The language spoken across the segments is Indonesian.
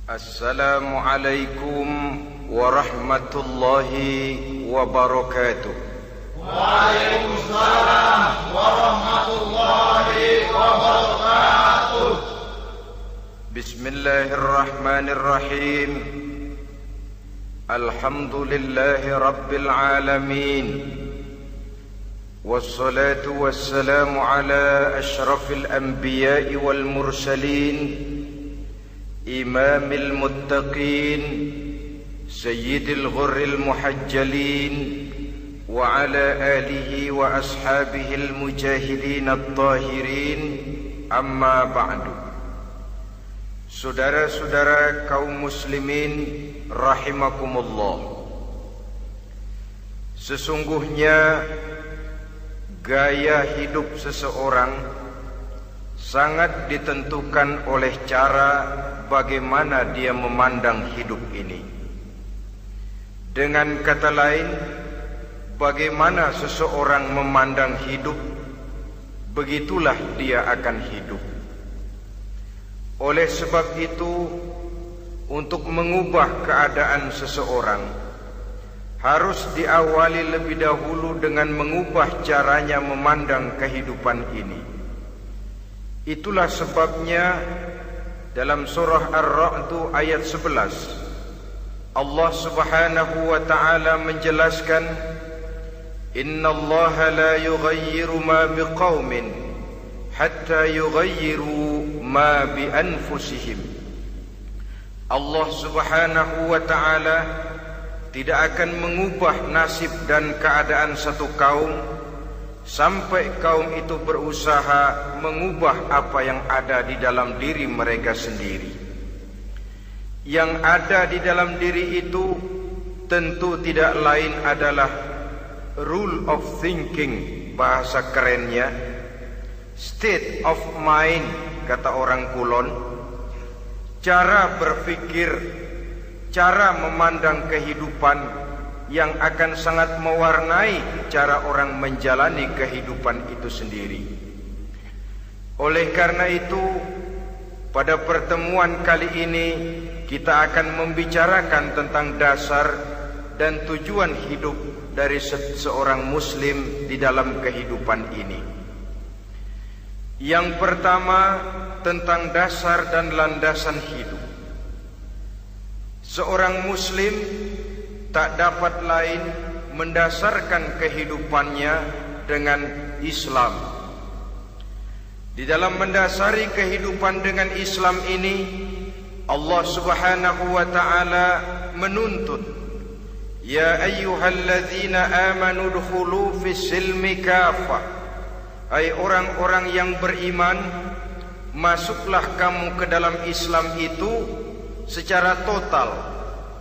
Assalamualaikum warahmatullahi wabarakatuh. Waalaikumsalam warahmatullahi wabarakatuh. Bismillahirrahmanirrahim. Alhamdulillahi rabbil alamin. Wassalatu wassalamu ala ashrafil anbiya'i wal mursalin, imamil muttaqin, sayyidil ghurril muhajjalin, wa ala alihi wa ashabihil mujahidin at-tahirin. Amma ba'du. Saudara-saudara kaum muslimin rahimakumullah, sesungguhnya gaya hidup seseorang sangat ditentukan oleh cara bagaimana dia memandang hidup ini. Dengan kata lain, bagaimana seseorang memandang hidup, begitulah dia akan hidup. Oleh sebab itu, untuk mengubah keadaan seseorang harus diawali lebih dahulu dengan mengubah caranya memandang kehidupan ini. Itulah sebabnya dalam surah Ar-Ra'd ayat 11 Allah Subhanahu wa ta'ala menjelaskan, Innallaha la yughayyiru ma biqaumin hatta yughayyiru ma bi anfusihim. Allah Subhanahu wa ta'ala tidak akan mengubah nasib dan keadaan satu kaum sampai kaum itu berusaha mengubah apa yang ada di dalam diri mereka sendiri. Yang ada di dalam diri itu tentu tidak lain adalah rule of thinking, bahasa kerennya state of mind, kata orang Kulon. Cara berpikir, cara memandang kehidupan yang akan sangat mewarnai cara orang menjalani kehidupan itu sendiri. Oleh karena itu, pada pertemuan kali ini kita akan membicarakan tentang dasar dan tujuan hidup dari seorang muslim di dalam kehidupan ini. Yang pertama, tentang dasar dan landasan hidup. Seorang muslim tak dapat lain mendasarkan kehidupannya dengan Islam. Di dalam mendasari kehidupan dengan Islam ini, Allah Subhanahu wa ta'ala menuntut, Ya ayyuhalladzina amanu dkhulu fis silmi kafah. Hai orang-orang yang beriman, masuklah kamu ke dalam Islam itu secara total,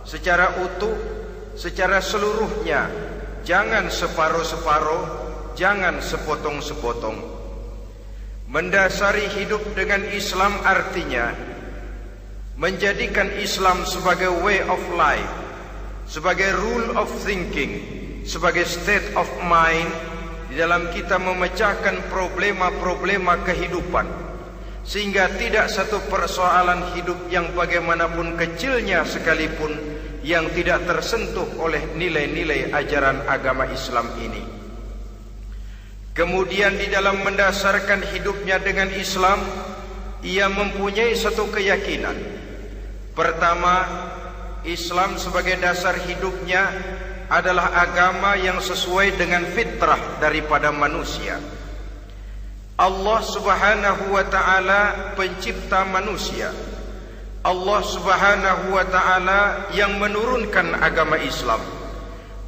secara utuh, secara seluruhnya. Jangan separuh-separuh, jangan sepotong-sepotong. Mendasari hidup dengan Islam artinya menjadikan Islam sebagai way of life, sebagai rule of thinking, sebagai state of mind di dalam kita memecahkan problema-problema kehidupan, sehingga tidak satu persoalan hidup yang bagaimanapun kecilnya sekalipun yang tidak tersentuh oleh nilai-nilai ajaran agama Islam ini. Kemudian di dalam mendasarkan hidupnya dengan Islam, ia mempunyai satu keyakinan. Pertama, Islam sebagai dasar hidupnya adalah agama yang sesuai dengan fitrah daripada manusia. Allah Subhanahu wa ta'ala pencipta manusia. Allah Subhanahu wa ta'ala yang menurunkan agama Islam.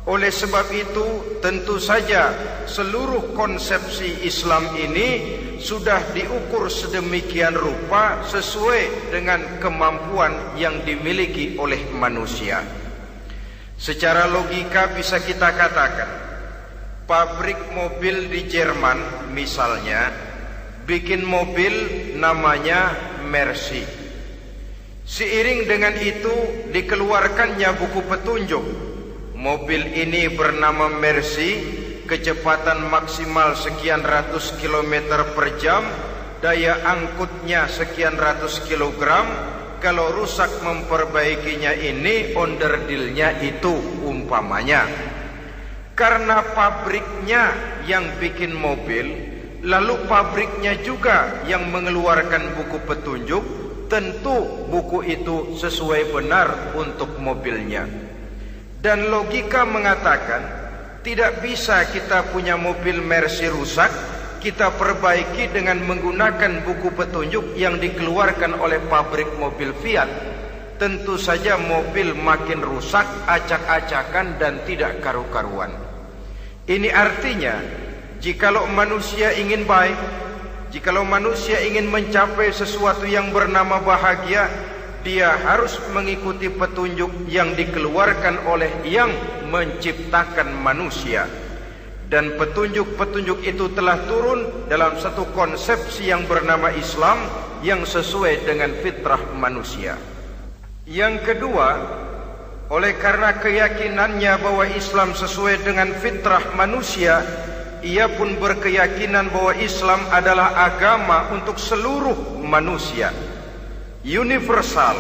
Oleh sebab itu, tentu saja seluruh konsepsi Islam ini sudah diukur sedemikian rupa sesuai dengan kemampuan yang dimiliki oleh manusia. Secara logika bisa kita katakan, pabrik mobil di Jerman misalnya bikin mobil namanya Mercy. Seiring dengan itu dikeluarkannya buku petunjuk. Mobil ini bernama Mercy, kecepatan maksimal sekian ratus kilometer per jam, daya angkutnya sekian ratus kilogram, kalau rusak memperbaikinya ini onderdilnya itu umpamanya. Karena pabriknya yang bikin mobil, lalu pabriknya juga yang mengeluarkan buku petunjuk, tentu buku itu sesuai benar untuk mobilnya. Dan logika mengatakan tidak bisa kita punya mobil Mercy rusak, kita perbaiki dengan menggunakan buku petunjuk yang dikeluarkan oleh pabrik mobil Fiat. Tentu saja mobil makin rusak, acak-acakan dan tidak karu-karuan. Ini artinya, jikalau manusia ingin baik, jikalau manusia ingin mencapai sesuatu yang bernama bahagia, dia harus mengikuti petunjuk yang dikeluarkan oleh yang menciptakan manusia. Dan petunjuk-petunjuk itu telah turun dalam satu konsepsi yang bernama Islam yang sesuai dengan fitrah manusia. Yang kedua, oleh karena keyakinannya bahwa Islam sesuai dengan fitrah manusia, ia pun berkeyakinan bahwa Islam adalah agama untuk seluruh manusia, universal.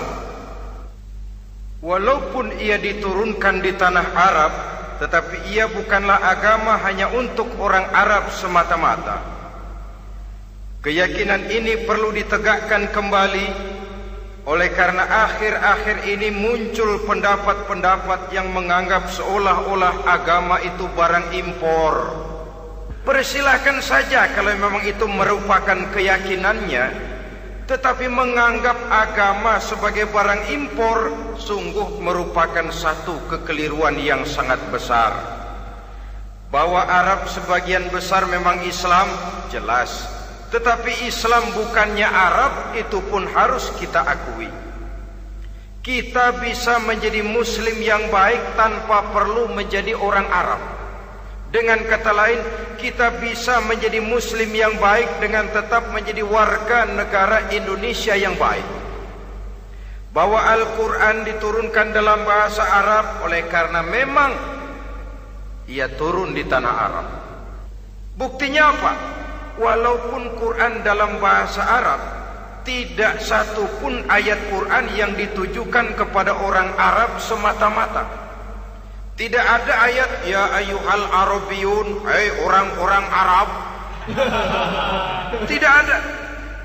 Walaupun ia diturunkan di tanah Arab, tetapi ia bukanlah agama hanya untuk orang Arab semata-mata. Keyakinan ini perlu ditegakkan kembali, oleh karena akhir-akhir ini muncul pendapat-pendapat yang menganggap seolah-olah agama itu barang impor. Persilahkan saja kalau memang itu merupakan keyakinannya, tetapi menganggap agama sebagai barang impor sungguh merupakan satu kekeliruan yang sangat besar. Bahwa Arab sebagian besar memang Islam, jelas. Tetapi Islam bukannya Arab, itu pun harus kita akui. Kita bisa menjadi Muslim yang baik tanpa perlu menjadi orang Arab. Dengan kata lain, kita bisa menjadi Muslim yang baik dengan tetap menjadi warga negara Indonesia yang baik. Bahwa Al-Quran diturunkan dalam bahasa Arab oleh karena memang ia turun di tanah Arab. Buktinya apa? Walaupun Quran dalam bahasa Arab, tidak satu pun ayat Quran yang ditujukan kepada orang Arab semata-mata. Tidak ada ayat ya ayyuhal arabiyun, hai orang-orang Arab. Tidak ada.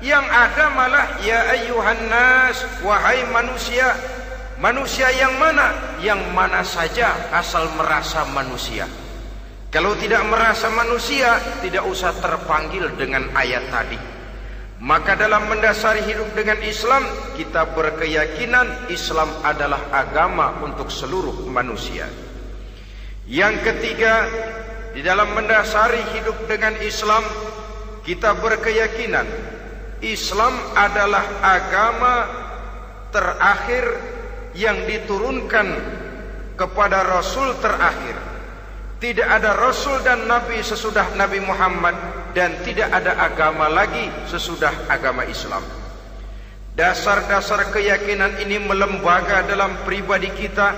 Yang ada malah ya ayyuhan nas, wahai manusia. Manusia yang mana? Yang mana saja asal merasa manusia. Kalau tidak merasa manusia, tidak usah terpanggil dengan ayat tadi. Maka dalam mendasari hidup dengan Islam, kita berkeyakinan Islam adalah agama untuk seluruh manusia. Yang ketiga, di dalam mendasari hidup dengan Islam, kita berkeyakinan Islam adalah agama terakhir yang diturunkan kepada Rasul terakhir. Tidak ada Rasul dan Nabi sesudah Nabi Muhammad, dan tidak ada agama lagi sesudah agama Islam. Dasar-dasar keyakinan ini melembaga dalam pribadi kita,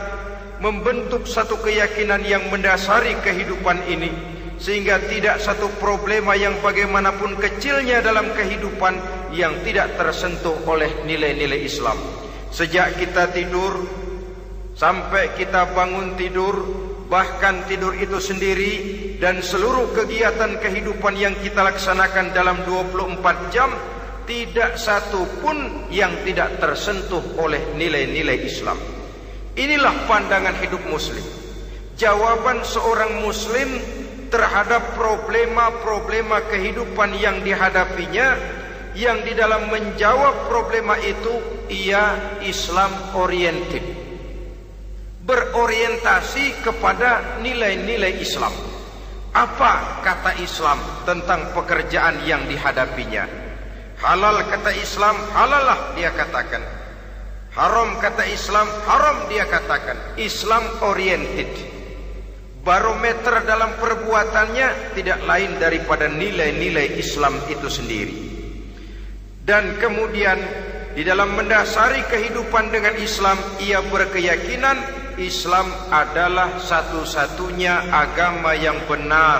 membentuk satu keyakinan yang mendasari kehidupan ini, sehingga tidak satu problema yang bagaimanapun kecilnya dalam kehidupan yang tidak tersentuh oleh nilai-nilai Islam. Sejak kita tidur sampai kita bangun tidur, bahkan tidur itu sendiri, dan seluruh kegiatan kehidupan yang kita laksanakan dalam 24 jam, tidak satu pun yang tidak tersentuh oleh nilai-nilai Islam. Inilah pandangan hidup Muslim. Jawaban seorang Muslim terhadap problema-problema kehidupan yang dihadapinya, yang di dalam menjawab problema itu ia Islam oriented, berorientasi kepada nilai-nilai Islam. Apa kata Islam tentang pekerjaan yang dihadapinya? Halal kata Islam, halallah dia katakan. Haram kata Islam, haram dia katakan. Islam oriented. Barometer dalam perbuatannya tidak lain daripada nilai-nilai Islam itu sendiri. Dan kemudian di dalam mendasari kehidupan dengan Islam, ia berkeyakinan Islam adalah satu-satunya agama yang benar.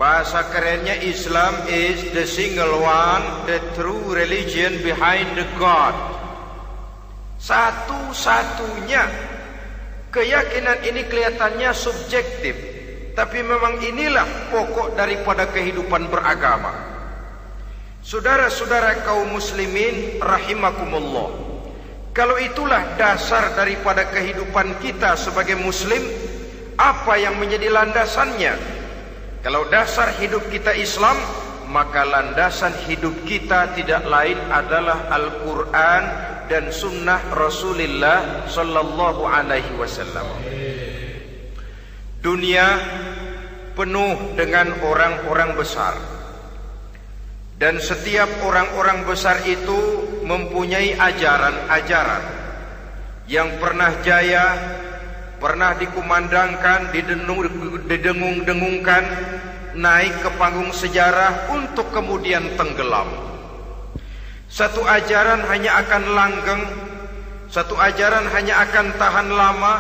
Bahasa kerennya, Islam is the single one, the true religion behind the God. Satu-satunya. Keyakinan ini kelihatannya subjektif, tapi memang inilah pokok daripada kehidupan beragama. Saudara-saudara kaum muslimin rahimakumullah, kalau itulah dasar daripada kehidupan kita sebagai muslim, apa yang menjadi landasannya? Kalau dasar hidup kita Islam, maka landasan hidup kita tidak lain adalah Al-Quran dan Sunnah Rasulullah Sallallahu Alaihi Wasallam. Dunia penuh dengan orang-orang besar, dan setiap orang-orang besar itu mempunyai ajaran-ajaran yang pernah jaya, pernah dikumandangkan, didengung-dengungkan, naik ke panggung sejarah untuk kemudian tenggelam. Satu ajaran hanya akan langgeng, satu ajaran hanya akan tahan lama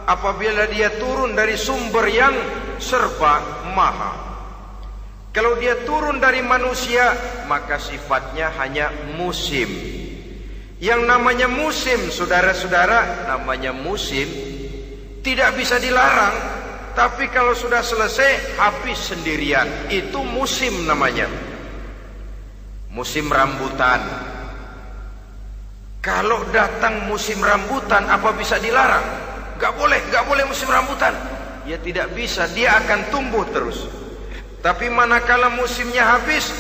apabila dia turun dari sumber yang serba maha. Kalau dia turun dari manusia, maka sifatnya hanya musim. Yang namanya musim, saudara-saudara, namanya musim tidak bisa dilarang, tapi kalau sudah selesai habis sendirian. Itu musim namanya. Musim rambutan. Kalau datang musim rambutan, apa bisa dilarang? Gak boleh musim rambutan. Ya tidak bisa, dia akan tumbuh terus. Tapi manakala musimnya habis.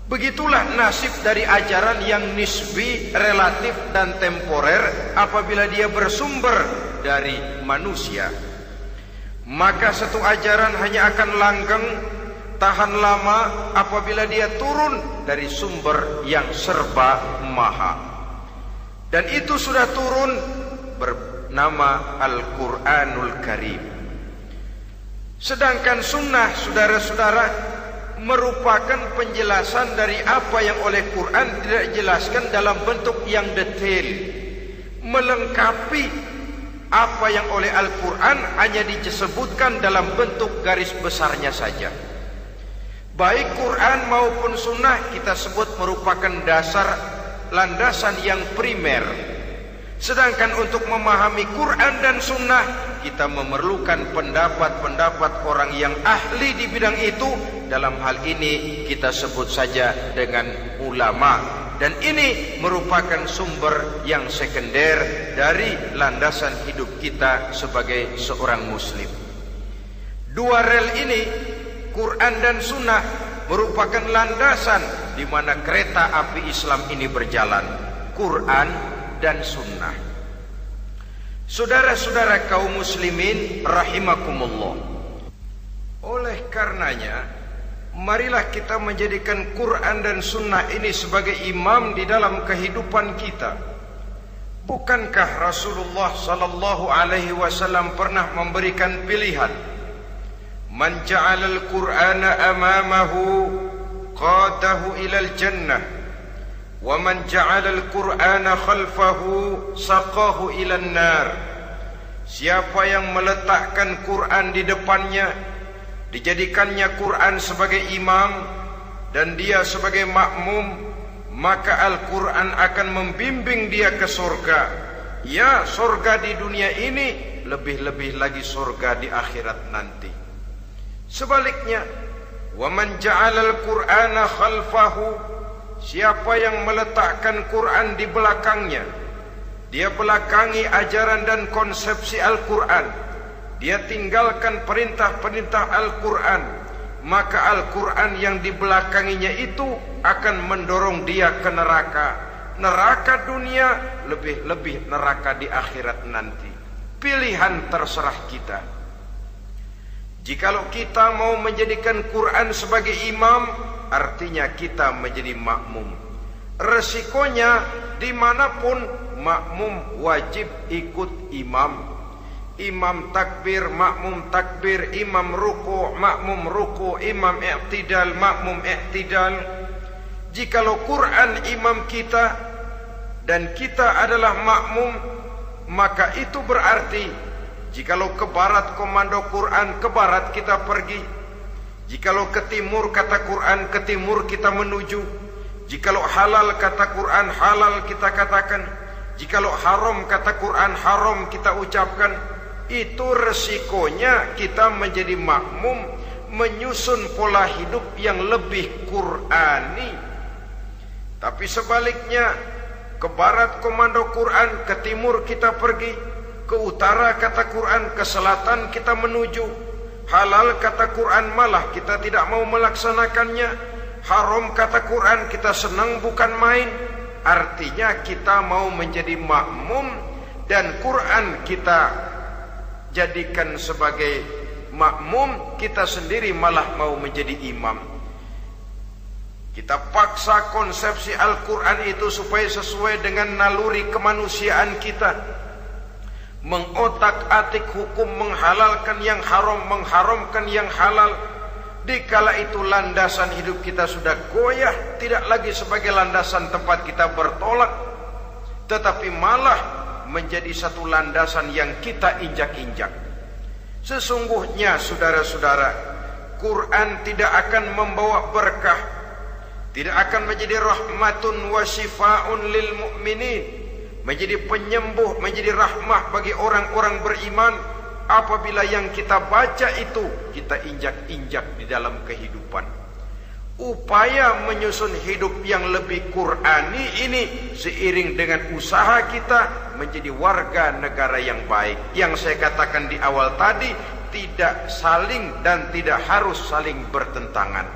Begitulah nasib dari ajaran yang nisbi, relatif dan temporer apabila dia bersumber dari manusia. Maka satu ajaran hanya akan langgeng, tahan lama apabila dia turun dari sumber yang serba maha. Dan itu sudah turun bernama Al-Quranul Karim. Sedangkan sunnah, saudara-saudara, merupakan penjelasan dari apa yang oleh Quran tidak dijelaskan dalam bentuk yang detail, melengkapi apa yang oleh Al-Quran hanya disebutkan dalam bentuk garis besarnya saja. Baik Quran maupun sunnah kita sebut merupakan dasar, landasan yang primer. Sedangkan untuk memahami Quran dan sunnah, kita memerlukan pendapat-pendapat orang yang ahli di bidang itu. Dalam hal ini kita sebut saja dengan ulama. Dan ini merupakan sumber yang sekunder dari landasan hidup kita sebagai seorang muslim. Dua rel ini, Quran dan sunnah, merupakan landasan di mana kereta api Islam ini berjalan. Quran dan sunnah. Saudara-saudara kaum muslimin rahimakumullah, oleh karenanya marilah kita menjadikan Quran dan sunnah ini sebagai imam di dalam kehidupan kita. Bukankah Rasulullah sallallahu alaihi wasallam pernah memberikan pilihan, man ja'alal Qur'ana amamahu qadahu ilal jannah wa man ja'alal Qur'ana khalfahu saqahu ilan nar. Siapa yang meletakkan Quran di depannya, dijadikannya Quran sebagai imam dan dia sebagai makmum, maka Al-Quran akan membimbing dia ke surga. Ya, surga di dunia ini, lebih-lebih lagi surga di akhirat nanti. Sebaliknya, wa man ja'alal Qur'ana khalfahu, siapa yang meletakkan Quran di belakangnya, dia belakangi ajaran dan konsepsi Al-Quran, dia tinggalkan perintah-perintah Al-Quran, maka Al-Quran yang dibelakanginya itu akan mendorong dia ke neraka. Neraka dunia, lebih-lebih neraka di akhirat nanti. Pilihan terserah kita. Jikalau kita mau menjadikan Quran sebagai imam, artinya kita menjadi makmum. Resikonya dimanapun, makmum wajib ikut imam. Imam takbir, makmum takbir, imam ruku, makmum ruku, imam i'tidal, makmum i'tidal. Jikalau Quran imam kita dan kita adalah makmum, maka itu berarti Jikalau ke barat komando Quran, ke barat kita pergi. Jikalau ke timur kata Quran, ke timur kita menuju. Jikalau halal kata Quran, halal kita katakan. Jikalau haram kata Quran, haram kita ucapkan. Itu resikonya kita menjadi makmum, menyusun pola hidup yang lebih Qurani. Tapi sebaliknya, ke barat komando Quran, ke timur kita pergi. Ke utara kata Quran, ke selatan kita menuju. Halal kata Quran, malah kita tidak mau melaksanakannya. Haram kata Quran, kita senang bukan main. Artinya kita mau menjadi makmum, dan Quran kita jadikan sebagai makmum, kita sendiri malah mau menjadi imam. Kita paksa konsepsi Al-Quran itu supaya sesuai dengan naluri kemanusiaan kita. Mengotak-atik hukum, menghalalkan yang haram, mengharamkan yang halal. Dikala itu landasan hidup kita sudah goyah, tidak lagi sebagai landasan tempat kita bertolak, tetapi malah menjadi satu landasan yang kita injak-injak. Sesungguhnya saudara-saudara, Quran tidak akan membawa berkah, tidak akan menjadi rahmatun wa syifaun lil mu'minin, menjadi penyembuh, menjadi rahmah bagi orang-orang beriman, apabila yang kita baca itu kita injak-injak di dalam kehidupan. Upaya menyusun hidup yang lebih Qurani ini seiring dengan usaha kita menjadi warga negara yang baik. Yang saya katakan di awal tadi, tidak saling dan tidak harus saling bertentangan.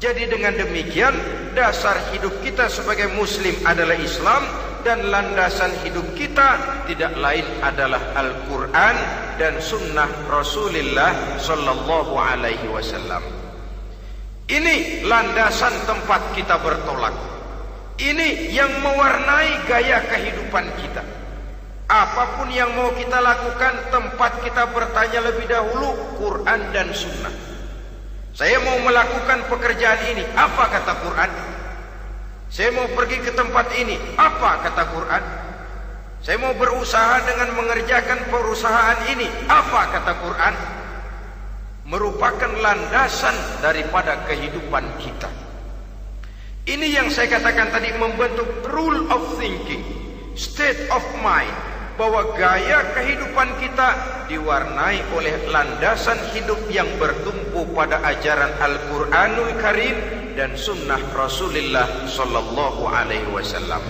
Jadi dengan demikian, dasar hidup kita sebagai muslim adalah Islam, dan landasan hidup kita tidak lain adalah Al-Quran dan sunnah Rasulullah sallallahu alaihi wasallam. Ini landasan tempat kita bertolak. Ini yang mewarnai gaya kehidupan kita. Apapun yang mau kita lakukan, tempat kita bertanya lebih dahulu Quran dan sunnah. Saya mau melakukan pekerjaan ini, apa kata Quran? Saya mau pergi ke tempat ini, apa kata Quran? Saya mau berusaha dengan mengerjakan perusahaan ini, apa kata Quran? Merupakan landasan daripada kehidupan kita. Ini yang saya katakan tadi, membentuk rule of thinking, state of mind, bahwa gaya kehidupan kita diwarnai oleh landasan hidup yang bertumpu pada ajaran Al-Quranul Karim dan sunnah Rasulullah sallallahu alaihi wasallam.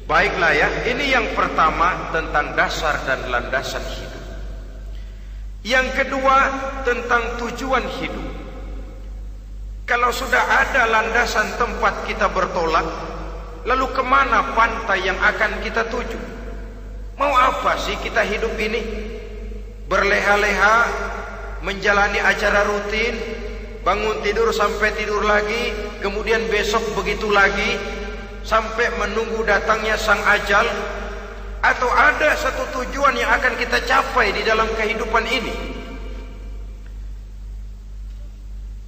Baiklah ya, ini yang pertama tentang dasar dan landasan hidup. Yang kedua tentang tujuan hidup. Kalau sudah ada landasan tempat kita bertolak, lalu kemana pantai yang akan kita tuju? Mau apa sih kita hidup ini? Berleha-leha, menjalani acara rutin, bangun tidur sampai tidur lagi, kemudian besok begitu lagi, sampai menunggu datangnya sang ajal? Atau ada satu tujuan yang akan kita capai di dalam kehidupan ini?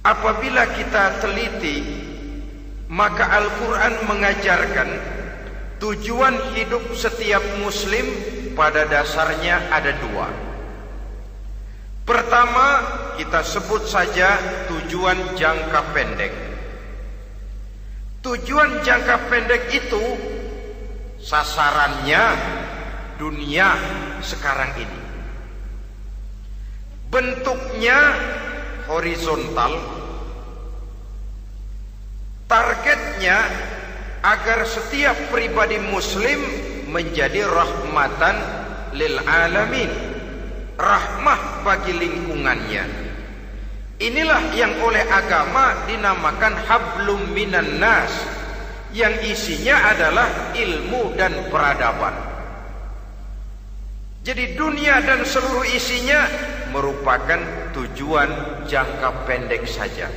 Apabila kita teliti, maka Al-Quran mengajarkan tujuan hidup setiap muslim pada dasarnya ada dua. Pertama, kita sebut saja tujuan jangka pendek. Tujuan jangka pendek itu sasarannya dunia sekarang ini. Bentuknya horizontal, targetnya agar setiap pribadi muslim menjadi rahmatan lil alamin, rahmah bagi lingkungannya. Inilah yang oleh agama dinamakan hablum minan nas, yang isinya adalah ilmu dan peradaban. Jadi dunia dan seluruh isinya merupakan tujuan jangka pendek saja.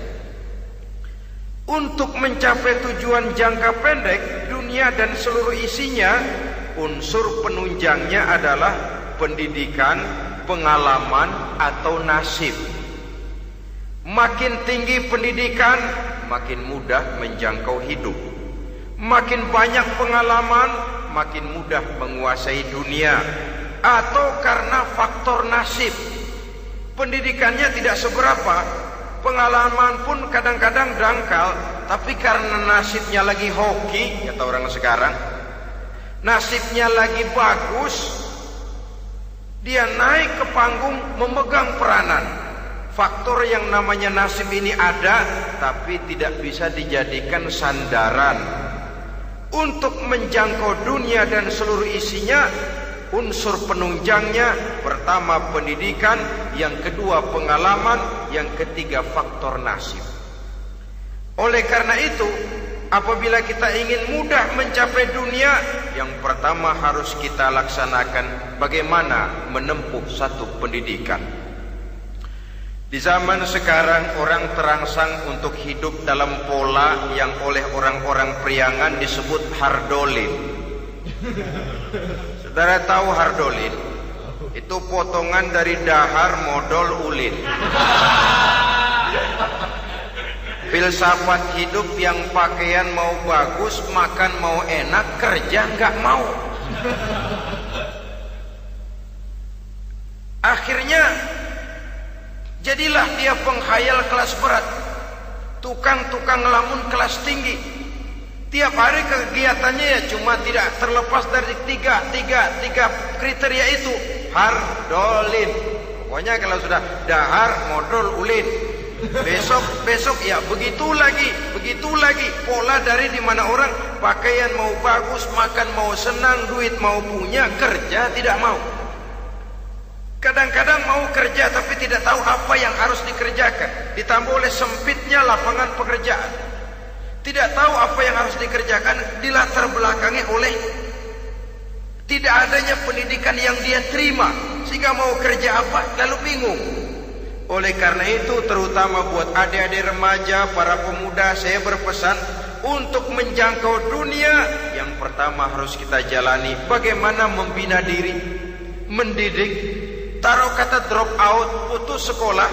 Untuk mencapai tujuan jangka pendek, dunia dan seluruh isinya, unsur penunjangnya adalah pendidikan, pengalaman, atau nasib. Makin tinggi pendidikan, makin mudah menjangkau hidup. Makin banyak pengalaman, makin mudah menguasai dunia. atau karena faktor nasib. Pendidikannya tidak seberapa, pengalaman pun kadang-kadang dangkal, tapi karena nasibnya lagi hoki, kata orang sekarang, nasibnya lagi bagus, dia naik ke panggung memegang peranan. Faktor yang namanya nasib ini ada, tapi tidak bisa dijadikan sandaran. Untuk menjangkau dunia dan seluruh isinya, unsur penunjangnya pertama pendidikan, yang kedua pengalaman, yang ketiga faktor nasib. Oleh karena itu, apabila kita ingin mudah mencapai dunia, yang pertama harus kita laksanakan bagaimana menempuh satu pendidikan. Di zaman sekarang orang terangsang untuk hidup dalam pola yang oleh orang-orang priangan disebut hardolin. Saudara tahu hardolin? Itu potongan dari dahar modal ulin. Filsafat hidup yang pakaian mau bagus, makan mau enak, kerja nggak mau. Akhirnya jadilah dia penghayal kelas berat, tukang-tukang ngelamun kelas tinggi. Tiap hari kegiatannya ya cuma tidak terlepas dari tiga kriteria itu, hardolin. Pokoknya kalau sudah dahar modal ulin, besok ya begitu lagi. Pola dari dimana orang pakaian mau bagus, makan mau senang, duit mau punya, kerja tidak mau. Kadang-kadang mau kerja tapi tidak tahu apa yang harus dikerjakan, ditambah oleh sempitnya lapangan pekerjaan. Tidak tahu apa yang harus dikerjakan, dilatar belakangi oleh tidak adanya pendidikan yang dia terima, sehingga mau kerja apa lalu bingung. Oleh karena itu, terutama buat adik-adik remaja, para pemuda, saya berpesan untuk menjangkau dunia, yang pertama harus kita jalani bagaimana membina diri, mendidik. Taruh kata drop out, putus sekolah,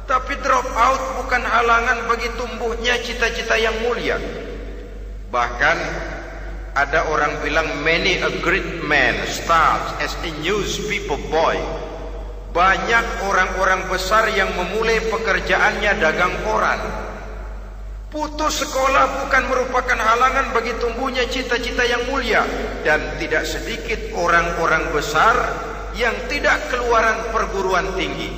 tapi drop out bukan halangan bagi tumbuhnya cita-cita yang mulia. Bahkan ada orang bilang many a great man starts as a newspaper boy. Banyak orang-orang besar yang memulai pekerjaannya dagang koran. Putus sekolah bukan merupakan halangan bagi tumbuhnya cita-cita yang mulia. Dan tidak sedikit orang-orang besar yang tidak keluaran perguruan tinggi.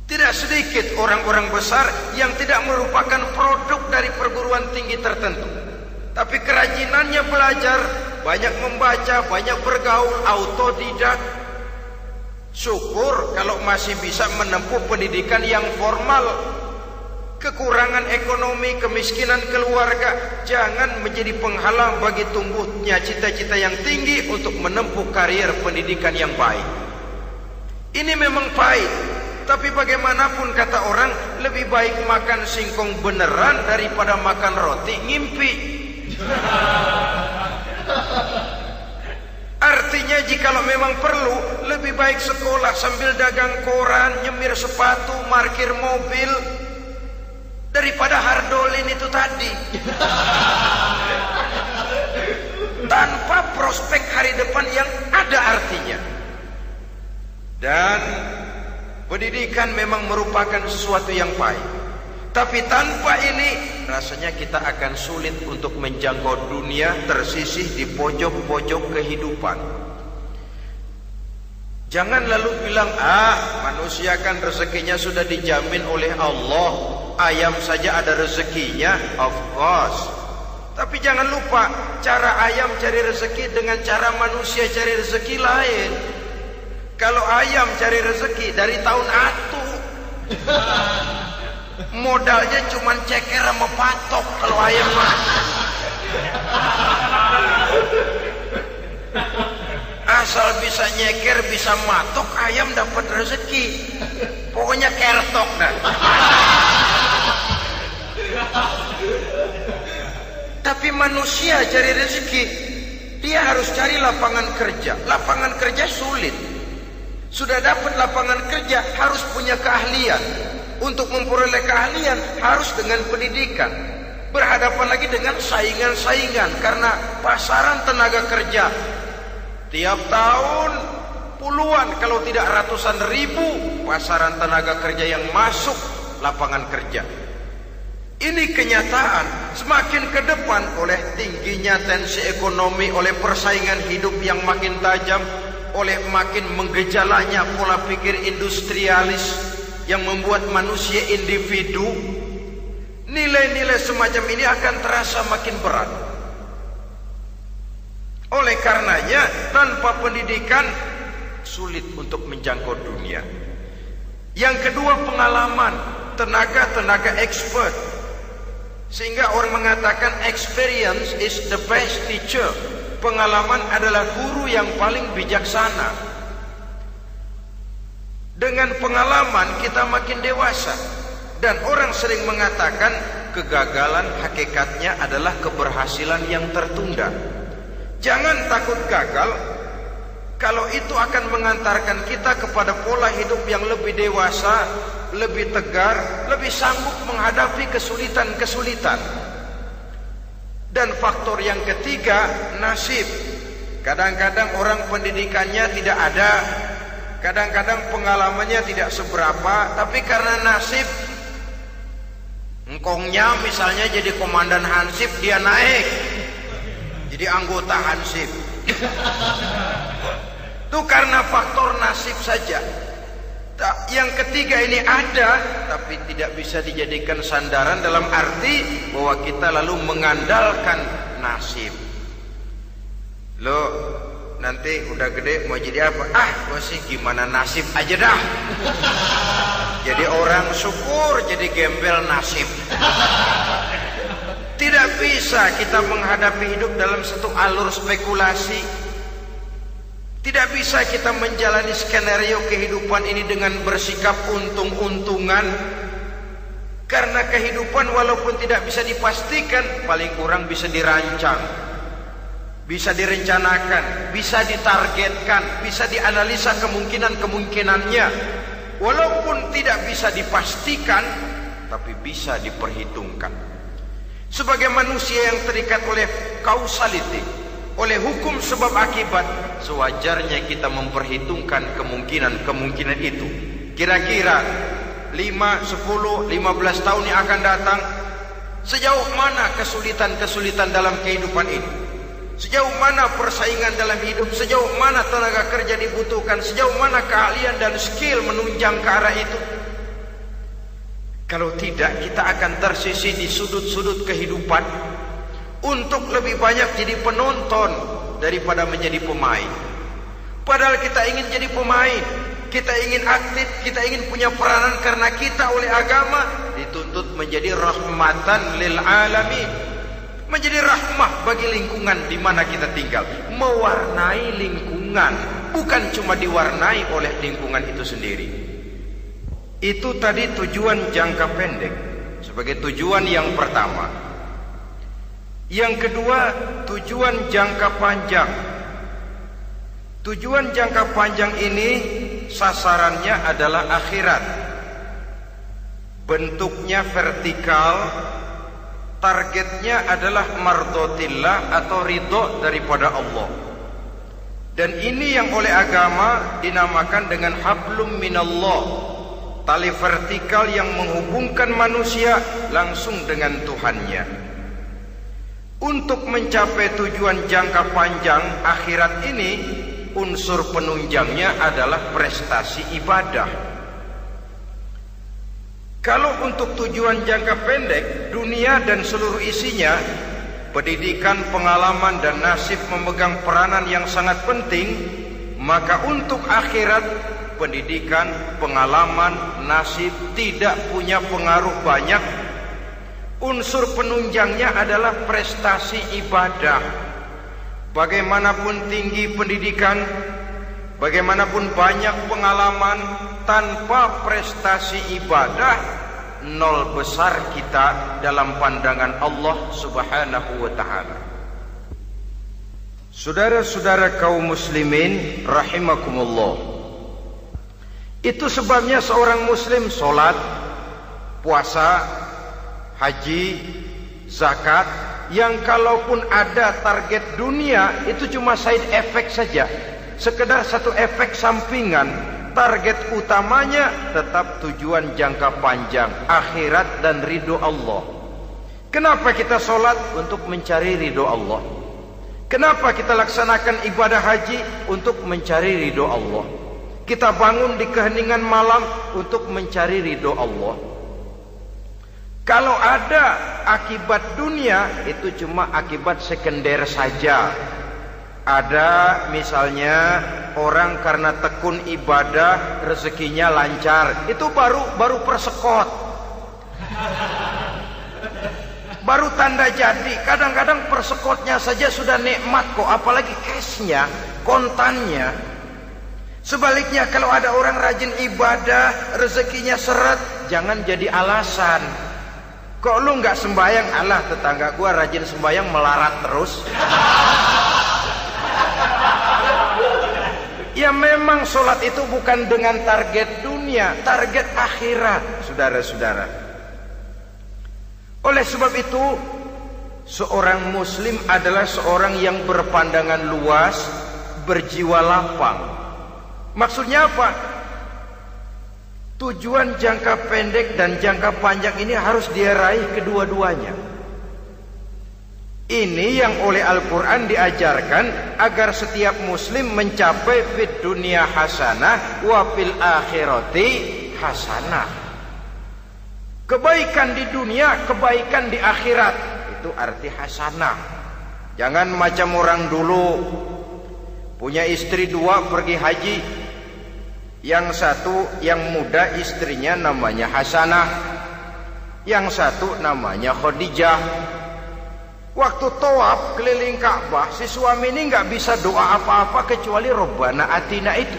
Tidak sedikit orang-orang besar yang tidak merupakan produk dari perguruan tinggi tertentu, tapi kerajinannya belajar, banyak membaca, banyak bergaul, autodidak. Syukur kalau masih bisa menempuh pendidikan yang formal. Kekurangan ekonomi, kemiskinan keluarga jangan menjadi penghalang bagi tumbuhnya cita-cita yang tinggi untuk menempuh karier pendidikan yang baik. Ini memang pahit, tapi bagaimanapun kata orang, lebih baik makan singkong beneran daripada makan roti ngimpi. Artinya jikalau memang perlu, lebih baik sekolah sambil dagang koran, nyemir sepatu, parkir mobil, daripada hardolin itu tadi. Tanpa prospek hari depan yang ada artinya. Dan pendidikan memang merupakan sesuatu yang pahit, tapi tanpa ini rasanya kita akan sulit untuk menjangkau dunia, tersisih di pojok-pojok kehidupan. Jangan lalu bilang, manusia kan rezekinya sudah dijamin oleh Allah, ayam saja ada rezekinya. Of course. Tapi jangan lupa, cara ayam cari rezeki dengan cara manusia cari rezeki lain. Kalau ayam cari rezeki dari tahun atu, modalnya cuma ceker sama patok. Kalau ayam mah asal bisa nyeker, bisa matok, ayam dapat rezeki. Pokoknya kertok dah. Tapi manusia cari rezeki, dia harus cari lapangan kerja. Lapangan kerja sulit. Sudah dapat lapangan kerja, harus punya keahlian. Untuk memperoleh keahlian harus dengan pendidikan. Berhadapan lagi dengan saingan-saingan, karena pasaran tenaga kerja Tiap tahun puluhan kalau tidak ratusan ribu pasaran tenaga kerja yang masuk lapangan kerja. Ini kenyataan. Semakin ke depan oleh tingginya tensi ekonomi, oleh persaingan hidup yang makin tajam, oleh makin menggejalanya pola pikir industrialis yang membuat manusia individu, nilai-nilai semacam ini akan terasa makin berat. Oleh karenanya tanpa pendidikan sulit untuk menjangkau dunia. Yang kedua, pengalaman, tenaga expert. Sehingga orang mengatakan experience is the best teacher. Pengalaman adalah guru yang paling bijaksana. Dengan pengalaman kita makin dewasa. Dan orang sering mengatakan kegagalan hakikatnya adalah keberhasilan yang tertunda. Jangan takut gagal, kalau itu akan mengantarkan kita kepada pola hidup yang lebih dewasa, lebih tegar, lebih sanggup menghadapi kesulitan-kesulitan. Dan faktor yang ketiga, nasib. Kadang-kadang orang pendidikannya tidak ada, kadang-kadang pengalamannya tidak seberapa, tapi karena nasib, engkongnya misalnya jadi komandan Hansip, dia naik jadi anggota Hansip. Itu karena faktor nasib saja. Yang ketiga ini ada, tapi tidak bisa dijadikan sandaran dalam arti bahwa kita lalu mengandalkan nasib. Lo nanti udah gede mau jadi apa? Gue sih gimana nasib aja dah. Jadi orang syukur, jadi gembel nasib. Tidak bisa kita menghadapi hidup dalam satu alur spekulasi. Tidak bisa kita menjalani skenario kehidupan ini dengan bersikap untung-untungan. Karena kehidupan walaupun tidak bisa dipastikan, paling kurang bisa dirancang, bisa direncanakan, bisa ditargetkan, bisa dianalisa kemungkinan-kemungkinannya. Walaupun tidak bisa dipastikan, tapi bisa diperhitungkan. Sebagai manusia yang terikat oleh causality, oleh hukum sebab akibat, sewajarnya kita memperhitungkan kemungkinan-kemungkinan itu. Kira-kira 5, 10, 15 tahun yang akan datang, sejauh mana kesulitan-kesulitan dalam kehidupan ini, sejauh mana persaingan dalam hidup, sejauh mana tenaga kerja dibutuhkan, sejauh mana keahlian dan skill menunjang ke arah itu. Kalau tidak, kita akan tersisih di sudut-sudut kehidupan untuk lebih banyak jadi penonton daripada menjadi pemain. Padahal kita ingin jadi pemain, kita ingin aktif, kita ingin punya peranan karena kita oleh agama dituntut menjadi rahmatan lil alamin, menjadi rahmah bagi lingkungan di mana kita tinggal, mewarnai lingkungan, bukan cuma diwarnai oleh lingkungan itu sendiri. Itu tadi tujuan jangka pendek sebagai tujuan yang pertama. Yang kedua, tujuan jangka panjang. Tujuan jangka panjang ini sasarannya adalah akhirat. Bentuknya vertikal, targetnya adalah mardhatillah atau ridho daripada Allah. Dan ini yang oleh agama dinamakan dengan hablum minallah, tali vertikal yang menghubungkan manusia langsung dengan Tuhannya. Untuk mencapai tujuan jangka panjang akhirat ini, unsur penunjangnya adalah prestasi ibadah. Kalau untuk tujuan jangka pendek, dunia dan seluruh isinya, pendidikan, pengalaman dan nasib memegang peranan yang sangat penting, maka untuk akhirat, pendidikan, pengalaman, nasib tidak punya pengaruh banyak. Unsur penunjangnya adalah prestasi ibadah. Bagaimanapun tinggi pendidikan, bagaimanapun banyak pengalaman, tanpa prestasi ibadah, nol besar kita dalam pandangan Allah Subhanahu wa ta'ala. Saudara-saudara kaum muslimin rahimakumullah, itu sebabnya seorang muslim sholat, puasa, haji, zakat, yang kalaupun ada target dunia itu cuma side effect saja, sekedar satu efek sampingan. Target utamanya tetap tujuan jangka panjang, akhirat dan ridho Allah. Kenapa kita sholat? Untuk mencari ridho Allah. Kenapa kita laksanakan ibadah haji? Untuk mencari ridho Allah. Kita bangun di keheningan malam untuk mencari ridho Allah. Kalau ada akibat dunia, itu cuma akibat sekunder saja. Ada misalnya orang karena tekun ibadah rezekinya lancar, itu baru persekot, baru tanda jadi. Kadang-kadang persekotnya saja sudah nikmat kok, apalagi cashnya, kontannya. Sebaliknya kalau ada orang rajin ibadah rezekinya seret, jangan jadi alasan. Kok lu nggak sembahyang? Alah, tetangga gua rajin sembahyang melarat terus. Ya memang sholat itu bukan dengan target dunia, target akhirat, saudara-saudara. Oleh sebab itu, seorang muslim adalah seorang yang berpandangan luas, berjiwa lapang. Maksudnya apa? Tujuan jangka pendek dan jangka panjang ini harus dia raih kedua-duanya. Ini yang oleh Al-Quran diajarkan agar setiap muslim mencapai fid dunya hasanah wa fil akhirati hasanah. Kebaikan di dunia, kebaikan di akhirat, itu arti hasanah. Jangan macam orang dulu, punya istri dua pergi haji. Yang satu yang muda istrinya namanya Hasanah, yang satu namanya Khadijah. Waktu tawaf keliling Ka'bah, si suami ini nggak bisa doa apa-apa kecuali Rabbana Atina itu.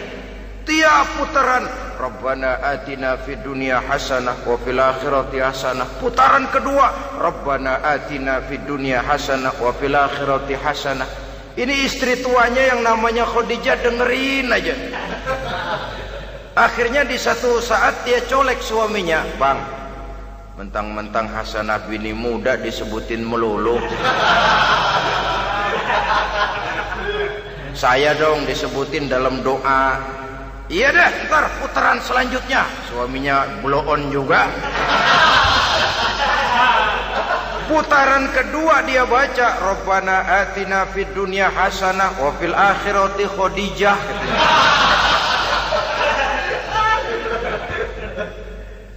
Tiap putaran Rabbana Atina fid dunya hasanah wa fil akhirati hasanah. Putaran kedua Rabbana Atina fid dunya hasanah wa fil akhirati hasanah. Ini istri tuanya yang namanya Khadijah dengerin aja. Akhirnya di satu saat dia colek suaminya, "Bang, mentang-mentang Hasanah bini muda disebutin melulu, saya dong disebutin dalam doa." "Iya dah, ntar putaran selanjutnya." Suaminya blow on juga. Putaran kedua dia baca Rabbana Atina fid dunya hasanah wa fil akhirati Khadijah.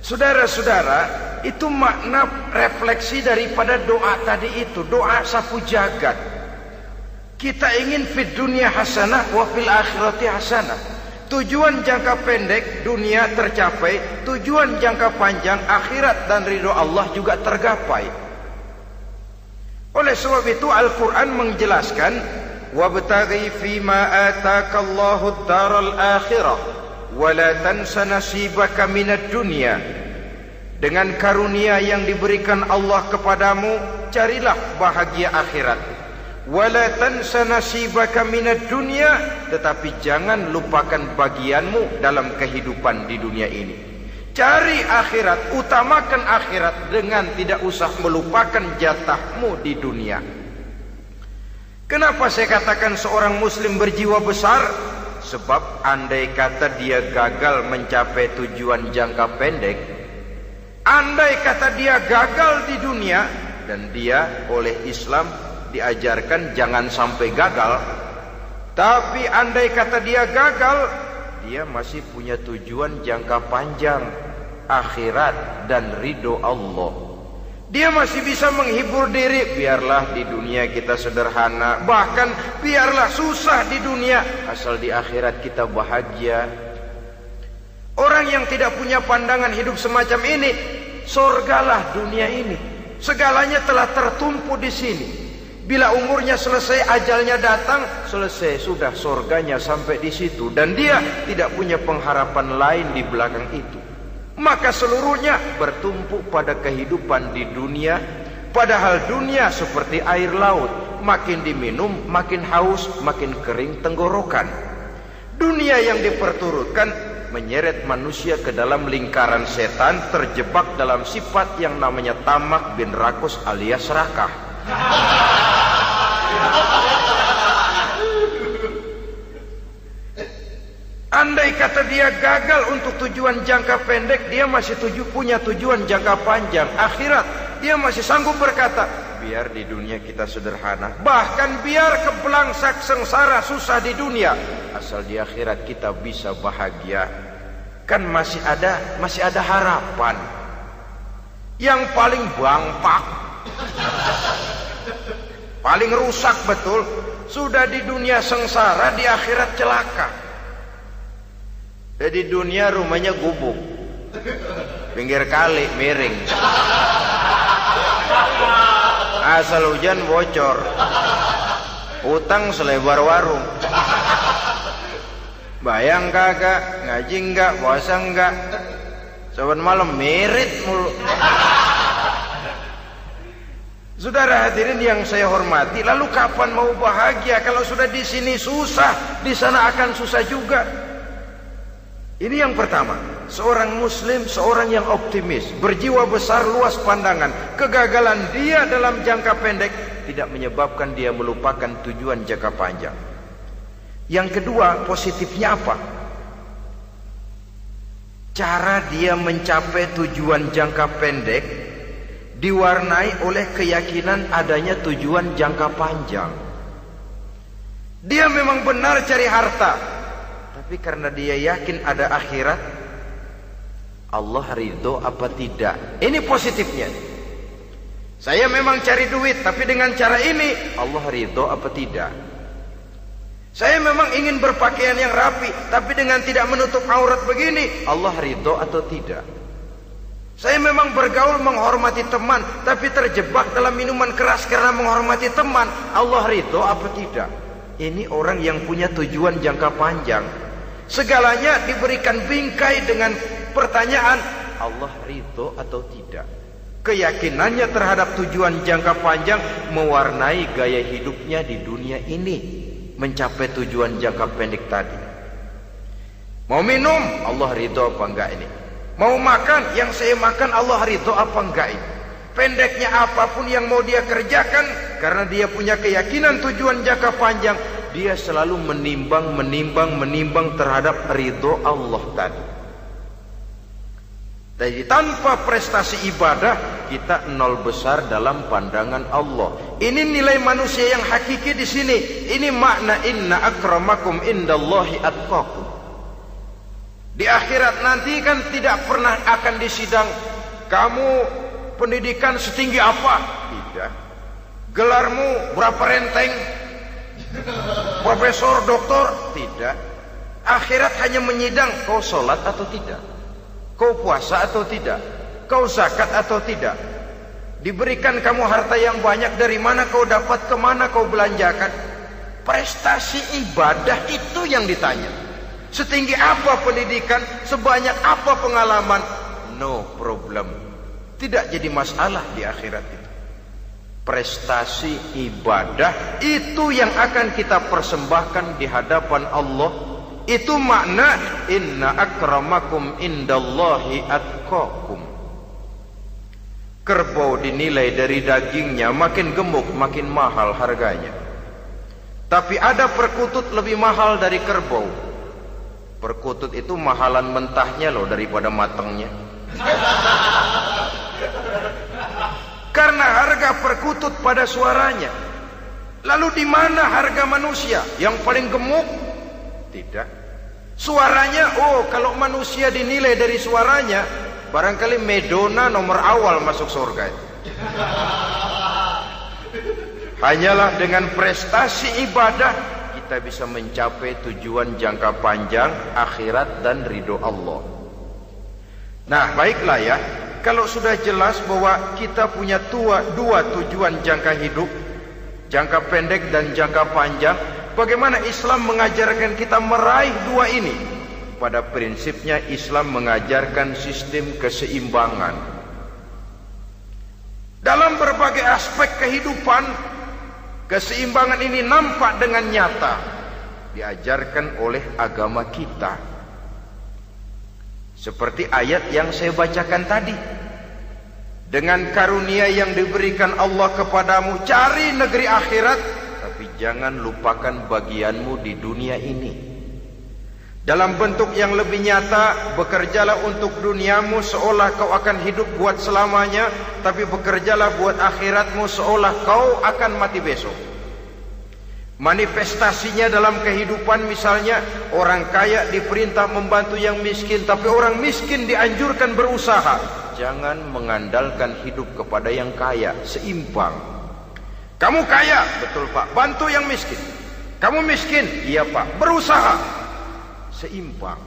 Saudara-saudara, itu makna refleksi daripada doa tadi itu, doa sapu jagat. Kita ingin fid dunya hasanah wa fil akhirati hasanah. Tujuan jangka pendek dunia tercapai, tujuan jangka panjang akhirat dan ridho Allah juga tergapai. Oleh sebab itu Al-Quran menjelaskan, wabtaghi fima atakallahu ad-daral akhirah wa la tansa nasibaka minad dunya. Dengan karunia yang diberikan Allah kepadamu, carilah bahagia akhirat. Wa la tansa nasibaka minad dunya, tetapi jangan lupakan bagianmu dalam kehidupan di dunia ini. Cari akhirat, utamakan akhirat dengan tidak usah melupakan jatahmu di dunia. Kenapa saya katakan seorang muslim berjiwa besar? Sebab andai kata dia gagal mencapai tujuan jangka pendek, andai kata dia gagal di dunia, dan dia oleh Islam diajarkan jangan sampai gagal, tapi andai kata dia gagal, dia masih punya tujuan jangka panjang, akhirat dan ridho Allah. Dia masih bisa menghibur diri, biarlah di dunia kita sederhana, bahkan biarlah susah di dunia, asal di akhirat kita bahagia. Orang yang tidak punya pandangan hidup semacam ini, sorgalah dunia ini, segalanya telah tertumpu di sini. Bila umurnya selesai, ajalnya datang, selesai sudah, sorganya sampai di situ, dan dia tidak punya pengharapan lain di belakang itu. Maka seluruhnya bertumpu pada kehidupan di dunia, padahal dunia seperti air laut, makin diminum makin haus, makin kering tenggorokan. Dunia yang diperturutkan menyeret manusia ke dalam lingkaran setan, terjebak dalam sifat yang namanya tamak bin rakus alias serakah. dia gagal untuk tujuan jangka pendek, dia masih punya tujuan jangka panjang, akhirat. Dia masih sanggup berkata, biar di dunia kita sederhana, bahkan biar kebelangsak sengsara susah di dunia, asal di akhirat kita bisa bahagia. Kan masih ada harapan. Yang paling bangpak, paling rusak betul, sudah di dunia sengsara, di akhirat celaka. Jadi dunia rumahnya gubuk, pinggir kali miring, asal hujan bocor, utang selebar warung. Bayang kagak, ngaji enggak, puasa enggak, saban malam merit mulu. Saudara hadirin yang saya hormati, lalu kapan mau bahagia kalau sudah di sini susah, di sana akan susah juga. Ini yang pertama, seorang muslim, seorang yang optimis, berjiwa besar, luas pandangan. Kegagalan dia dalam jangka pendek tidak menyebabkan dia melupakan tujuan jangka panjang. Yang kedua, positifnya apa? Cara dia mencapai tujuan jangka pendek diwarnai oleh keyakinan adanya tujuan jangka panjang. Dia memang benar cari harta, tapi karena dia yakin ada akhirat, Allah ridho apa tidak? Ini positifnya. Saya memang cari duit, tapi dengan cara ini Allah ridho apa tidak? Saya memang ingin berpakaian yang rapi, tapi dengan tidak menutup aurat begini, Allah ridho atau tidak? Saya memang bergaul menghormati teman, tapi terjebak dalam minuman keras karena menghormati teman, Allah ridho apa tidak? Ini orang yang punya tujuan jangka panjang. Segalanya diberikan bingkai dengan pertanyaan, Allah ridho atau tidak? Keyakinannya terhadap tujuan jangka panjang mewarnai gaya hidupnya di dunia ini, mencapai tujuan jangka pendek tadi. Mau minum, Allah ridho apa enggak ini? Mau makan, yang saya makan Allah ridho apa enggak ini? Pendeknya apapun yang mau dia kerjakan, karena dia punya keyakinan tujuan jangka panjang, dia selalu menimbang terhadap ridho Allah tadi. Jadi tanpa prestasi ibadah, kita nol besar dalam pandangan Allah. Ini nilai manusia yang hakiki di sini. Ini makna inna akramakum indallahi atqakum. Di akhirat nanti kan tidak pernah akan disidang, kamu pendidikan setinggi apa? Tidak. Gelarmu berapa renteng? Profesor, doktor? Tidak. Akhirat hanya menyidang, kau sholat atau tidak? Kau puasa atau tidak? Kau zakat atau tidak? Diberikan kamu harta yang banyak, dari mana kau dapat, kemana kau belanjakan? Prestasi ibadah itu yang ditanya. Setinggi apa pendidikan, sebanyak apa pengalaman, no problem. Tidak jadi masalah di akhirat itu. Prestasi ibadah itu yang akan kita persembahkan di hadapan Allah. Itu makna inna akramakum indallahi atqakum. Kerbau dinilai dari dagingnya, makin gemuk makin mahal harganya. Tapi ada perkutut lebih mahal dari kerbau. Perkutut itu mahalan mentahnya loh daripada matangnya. Karena harga perkutut pada suaranya. Lalu di mana harga manusia yang paling gemuk? Tidak. Suaranya, oh kalau manusia dinilai dari suaranya, barangkali Madonna nomor awal masuk surga. Hanyalah dengan prestasi ibadah kita bisa mencapai tujuan jangka panjang, akhirat dan ridho Allah. Nah baiklah ya, kalau sudah jelas bahwa kita punya dua tujuan jangka hidup, jangka pendek dan jangka panjang, bagaimana Islam mengajarkan kita meraih dua ini? Pada prinsipnya Islam mengajarkan sistem keseimbangan. Dalam berbagai aspek kehidupan, keseimbangan ini nampak dengan nyata diajarkan oleh agama kita. Seperti ayat yang saya bacakan tadi. Dengan karunia yang diberikan Allah kepadamu, cari negeri akhirat, tapi jangan lupakan bagianmu di dunia ini. Dalam bentuk yang lebih nyata, bekerjalah untuk duniamu seolah kau akan hidup buat selamanya, tapi bekerjalah buat akhiratmu seolah kau akan mati besok. Manifestasinya dalam kehidupan, misalnya orang kaya diperintah membantu yang miskin, tapi orang miskin dianjurkan berusaha. Jangan mengandalkan hidup kepada yang kaya, seimbang. Kamu kaya, betul Pak, bantu yang miskin. Kamu miskin, iya Pak, berusaha. Seimbang.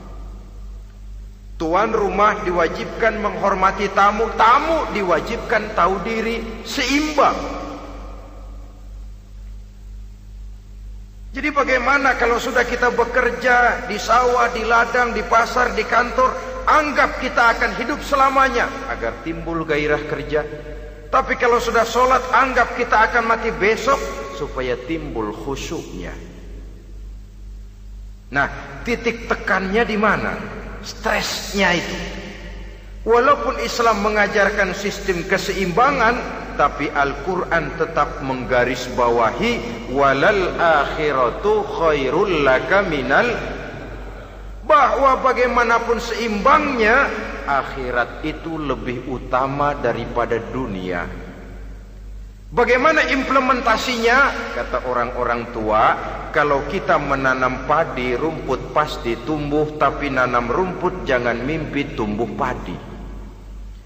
Tuan rumah diwajibkan menghormati tamu, tamu diwajibkan tahu diri, seimbang. Jadi bagaimana kalau sudah kita bekerja di sawah, di ladang, di pasar, di kantor, anggap kita akan hidup selamanya agar timbul gairah kerja. Tapi kalau sudah sholat, anggap kita akan mati besok supaya timbul khusyuknya. Nah, titik tekannya di mana? Stresnya itu. Walaupun Islam mengajarkan sistem keseimbangan, tapi Al-Quran tetap menggarisbawahi walal akhiratu khairul laka minal, bahwa bagaimanapun seimbangnya, akhirat itu lebih utama daripada dunia. Bagaimana implementasinya? Kata orang-orang tua, kalau kita menanam padi, rumput pasti tumbuh, tapi nanam rumput jangan mimpi tumbuh padi.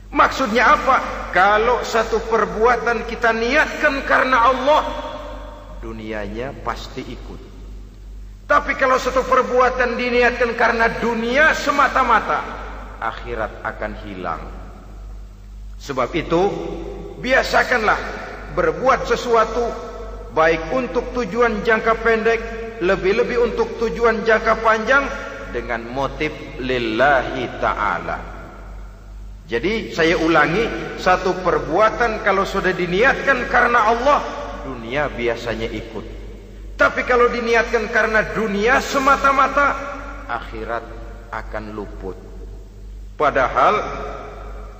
Maksudnya apa? Kalau satu perbuatan kita niatkan karena Allah, dunianya pasti ikut. Tapi kalau satu perbuatan diniatkan karena dunia semata-mata, akhirat akan hilang. Sebab itu, biasakanlah berbuat sesuatu, baik untuk tujuan jangka pendek, lebih-lebih untuk tujuan jangka panjang, dengan motif lillahi ta'ala. Jadi saya ulangi, satu perbuatan kalau sudah diniatkan karena Allah, dunia biasanya ikut. Tapi kalau diniatkan karena dunia semata-mata, akhirat akan luput. Padahal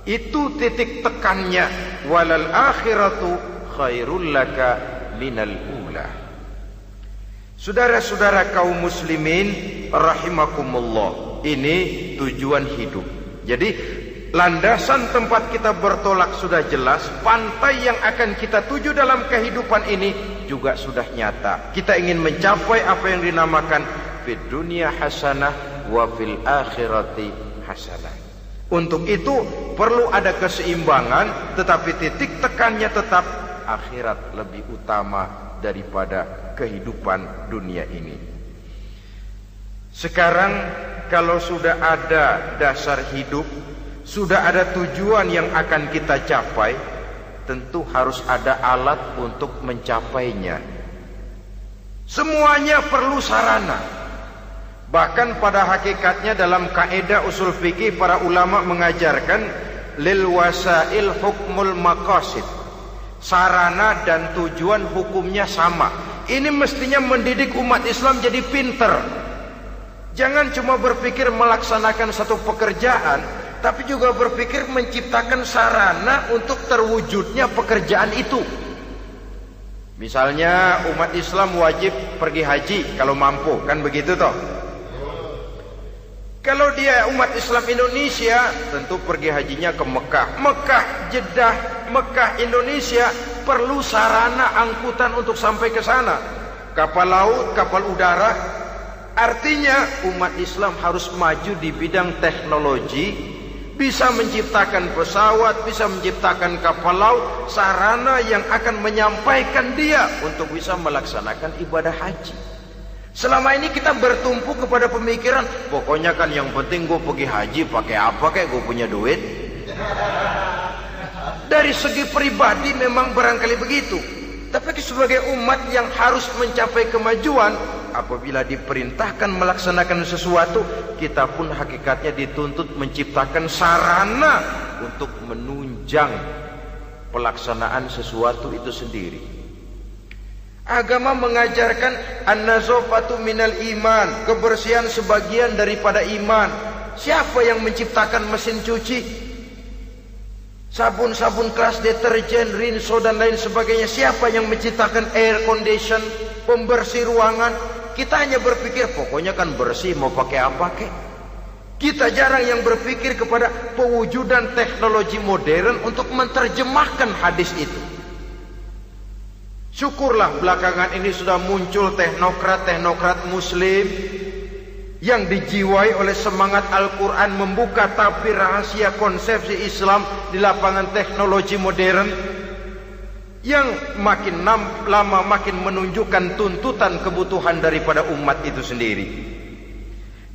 itu titik tekannya, walal akhiratu khairul laka minal ula. Saudara-saudara kaum muslimin rahimakumullah, ini tujuan hidup. Jadi landasan tempat kita bertolak sudah jelas, pantai yang akan kita tuju dalam kehidupan ini juga sudah nyata. Kita ingin mencapai apa yang dinamakan fid dunya hasanah wa fil akhirati hasanah. Untuk itu perlu ada keseimbangan, tetapi titik tekannya tetap akhirat lebih utama daripada kehidupan dunia ini. Sekarang kalau sudah ada dasar hidup, sudah ada tujuan yang akan kita capai, tentu harus ada alat untuk mencapainya. Semuanya perlu sarana. Bahkan pada hakikatnya dalam kaidah usul fikih para ulama mengajarkan lil wasail hukmul maqasid. Sarana dan tujuan hukumnya sama. Ini mestinya mendidik umat Islam jadi pinter. Jangan cuma berpikir melaksanakan satu pekerjaan, tapi juga berpikir menciptakan sarana untuk terwujudnya pekerjaan itu. Misalnya umat Islam wajib pergi haji kalau mampu, kan begitu toh? Kalau dia umat Islam Indonesia, tentu pergi hajinya ke Mekah. Mekah, Jeddah, Mekah, Indonesia, perlu sarana angkutan untuk sampai ke sana. Kapal laut, kapal udara. Artinya umat Islam harus maju di bidang teknologi, bisa menciptakan pesawat, bisa menciptakan kapal laut, sarana yang akan menyampaikan dia untuk bisa melaksanakan ibadah haji. Selama ini kita bertumpu kepada pemikiran, pokoknya kan yang penting gue pergi haji pakai apa kayak gue punya duit. Dari segi pribadi memang barangkali begitu. Tapi sebagai umat yang harus mencapai kemajuan, apabila diperintahkan melaksanakan sesuatu, kita pun hakikatnya dituntut menciptakan sarana untuk menunjang pelaksanaan sesuatu itu sendiri. Agama mengajarkan an-nazafatu minal iman, kebersihan sebagian daripada iman. Siapa yang menciptakan mesin cuci, sabun-sabun keras, deterjen, rinso dan lain sebagainya? Siapa yang menciptakan air condition, pembersih ruangan? Kita hanya berpikir pokoknya kan bersih, mau pakai apa kek. Kita jarang yang berpikir kepada pewujudan teknologi modern untuk menerjemahkan hadis itu. Syukurlah belakangan ini sudah muncul teknokrat muslim yang dijiwai oleh semangat Al-Quran membuka tabir rahasia konsepsi Islam di lapangan teknologi modern yang makin lama makin menunjukkan tuntutan kebutuhan daripada umat itu sendiri.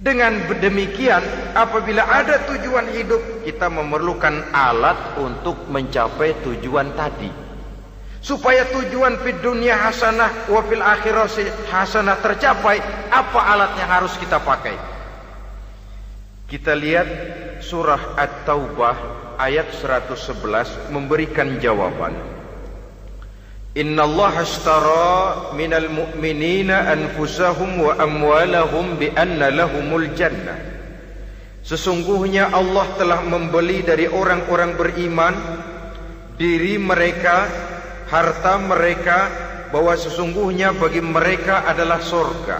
Dengan demikian, apabila ada tujuan hidup, kita memerlukan alat untuk mencapai tujuan tadi. Supaya tujuan fid dunya hasanah wa fil akhirati hasanah tercapai, apa alat yang harus kita pakai? Kita lihat surah At-Taubah ayat 111 memberikan jawaban. Innallaha ashtara minal mu'minina anfusahum wa amwalahum bi anna lahumul jannah. Sesungguhnya Allah telah membeli dari orang-orang beriman diri mereka, harta mereka, bahwa sesungguhnya bagi mereka adalah surga.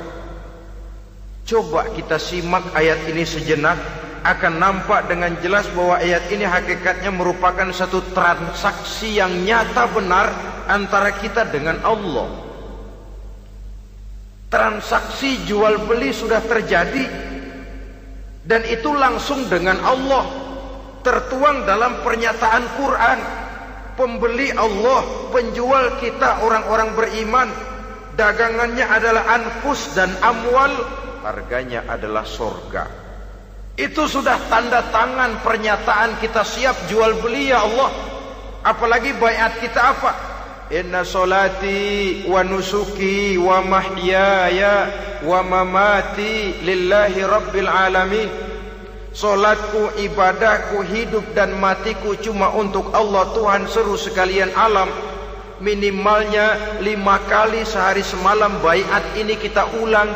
Coba kita simak ayat ini sejenak, akan nampak dengan jelas bahwa ayat ini hakikatnya merupakan satu transaksi yang nyata benar antara kita dengan Allah. Transaksi jual beli sudah terjadi, dan itu langsung dengan Allah, tertuang dalam pernyataan Quran. Pembeli Allah, penjual kita orang-orang beriman, dagangannya adalah anfus dan amwal, harganya adalah surga. Itu sudah tanda tangan pernyataan kita siap jual beli ya Allah. Apalagi baiat kita apa? Inna solati wa nusuki wa mahyaya wa mamati lillahi rabbil alamin. Solatku, ibadahku, hidup dan matiku cuma untuk Allah Tuhan seru sekalian alam. Minimalnya 5 kali sehari semalam baiat ini kita ulang